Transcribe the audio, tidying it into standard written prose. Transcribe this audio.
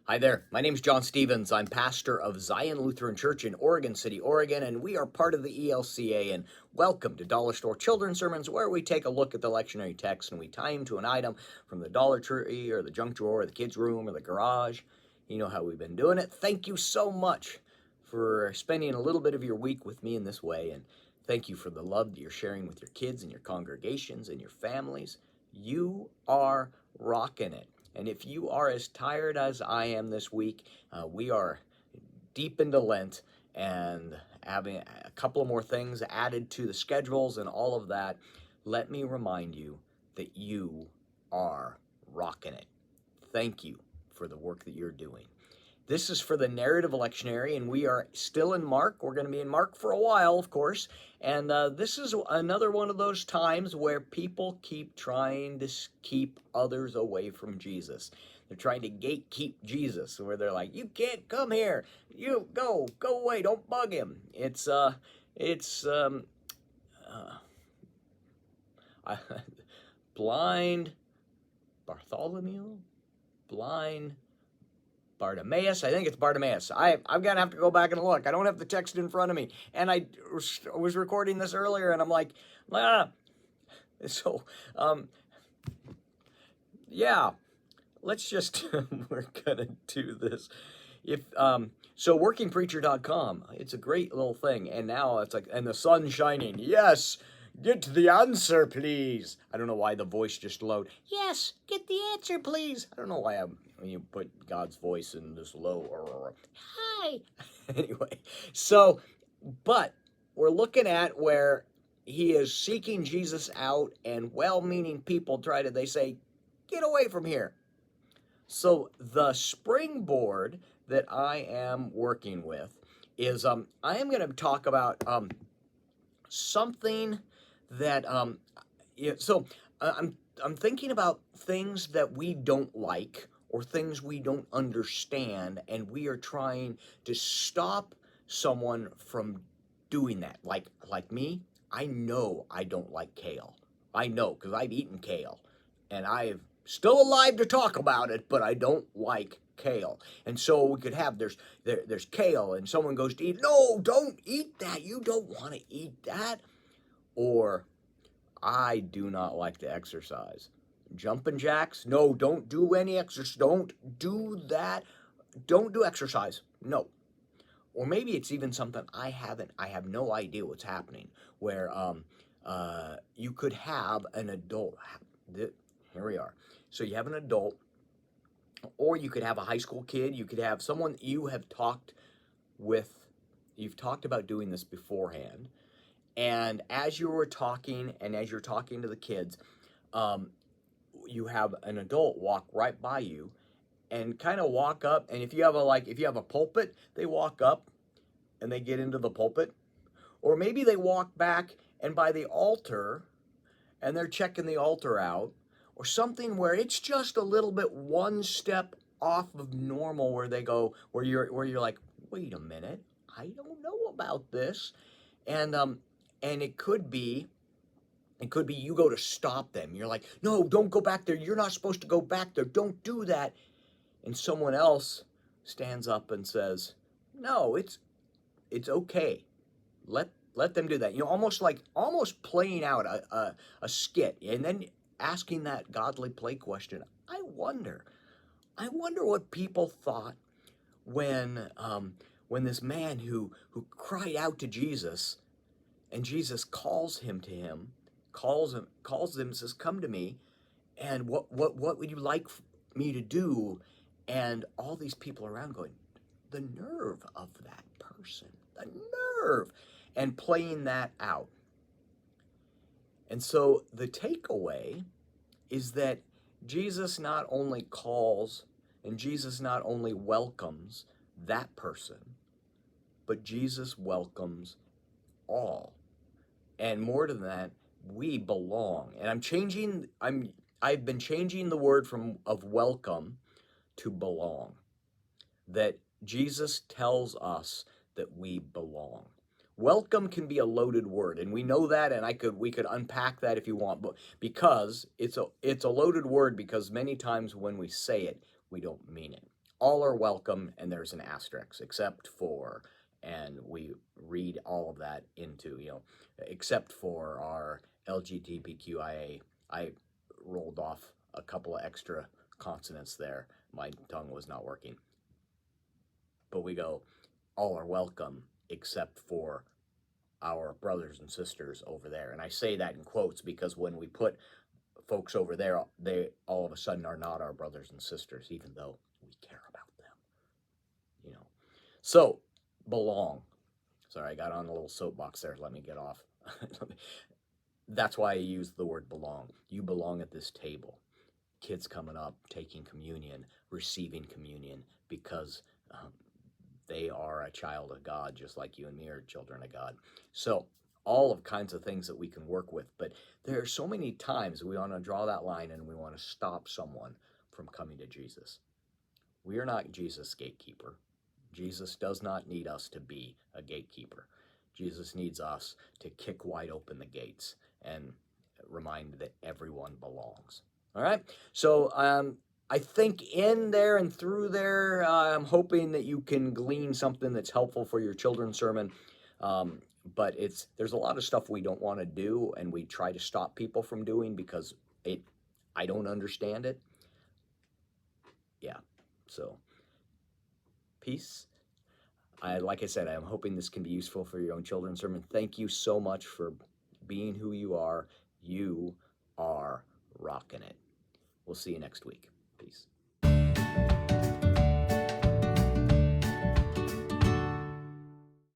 Hi there. My name is John Stevens. I'm pastor of Zion Lutheran Church in Oregon City, Oregon, and we are part of the ELCA. And welcome to Dollar Store Children's Sermons, where we take a look at the lectionary text and we tie them to an item from the Dollar Tree or the junk drawer or the kids' room or the garage. You know how we've been doing it. Thank you so much for spending a little bit of your week with me in this way. And thank you for the love that you're sharing with your kids and your congregations and your families. You are rocking it. And if you are as tired as I am this week, we are deep into Lent and having a couple of more things added to the schedules and all of that. Let me remind you that you are rocking it. Thank you for the work that you're doing. This is for the narrative lectionary, and we are still in Mark. We're going to be in Mark for a while, of course, and this is another one of those times where people keep trying to keep others away from Jesus. They're trying to gatekeep Jesus, where they're like, "You can't come here. You go away. Don't bug him." Blind Bartholomew, blind Bartimaeus. I think it's Bartimaeus. I'm going to have to go back and look. I don't have the text in front of me. And I was recording this earlier, and I'm like, So, yeah, let's just, we're going to do this. So workingpreacher.com, it's a great little thing. And now it's like, and the sun's shining. Yes, get the answer, please. I don't know why the voice just low. Yes, get the answer, please. I don't know why you put God's voice in this low. Hi. Anyway, so, but we're looking at where he is seeking Jesus out, and well-meaning people they say, get away from here. So the springboard that I am working with is I am going to talk about something that I'm thinking about things that we don't like or things we don't understand, and we are trying to stop someone from doing that. Like me, I know I don't like kale. I know, because I've eaten kale, and I've still alive to talk about it, but I don't like kale. And so we could have, there's kale, and someone goes to eat, no, don't eat that. You don't want to eat that. Or, I do not like to exercise. Jumping jacks? No, don't do any exercise. Don't do that. Don't do exercise. No. Or maybe it's even something I have no idea what's happening, where you could have an adult. Here we are. So you have an adult, or you could have a high school kid. You could have someone you have talked with. You've talked about doing this beforehand. And as you were talking, and as you're talking to the kids, you have an adult walk right by you and kind of walk up. And if you have a pulpit, they walk up and they get into the pulpit. Or maybe they walk back and by the altar and they're checking the altar out, or something where it's just a little bit one step off of normal, where you're like, wait a minute, I don't know about this. And it could be you go to stop them. You're like, no, don't go back there. You're not supposed to go back there. Don't do that. And someone else stands up and says, no, it's okay. Let them do that. Almost playing out a skit, and then asking that godly play question. I wonder what people thought when this man who cried out to Jesus, and Jesus calls him, says, come to me, and what would you like me to do? And all these people around going, the nerve of that person, the nerve, and playing that out. And so the takeaway is that Jesus not only calls and Jesus not only welcomes that person, but Jesus welcomes all. And more than that, we belong. And I've been changing the word of welcome to belong. That Jesus tells us that we belong. Welcome can be a loaded word, and we know that, and we could unpack that if you want, but because it's a loaded word, because many times when we say it, we don't mean it. all are welcome, and there's an asterisk, except for, and we read all of that into, except for our LGBTQIA. I rolled off a couple of extra consonants there. My tongue was not working. But we go, all are welcome, except for our brothers and sisters over there. And I say that in quotes because when we put folks over there, they all of a sudden are not our brothers and sisters, even though we care about them. So, belong. Sorry, I got on a little soapbox there. Let me get off. That's why I use the word belong. You belong at this table. Kids coming up, taking communion, receiving communion, because they are a child of God, just like you and me are children of God. So, all of kinds of things that we can work with. But there are so many times we want to draw that line and we want to stop someone from coming to Jesus. We are not Jesus' gatekeeper. Jesus does not need us to be a gatekeeper. Jesus needs us to kick wide open the gates and remind that everyone belongs. All right? So I think in there and through there, I'm hoping that you can glean something that's helpful for your children's sermon. But there's a lot of stuff we don't want to do, and we try to stop people from doing because I don't understand it. Yeah. So peace. Like I said, I'm hoping this can be useful for your own children's sermon. Thank you so much for being who you are. You are rocking it. We'll see you next week. Peace.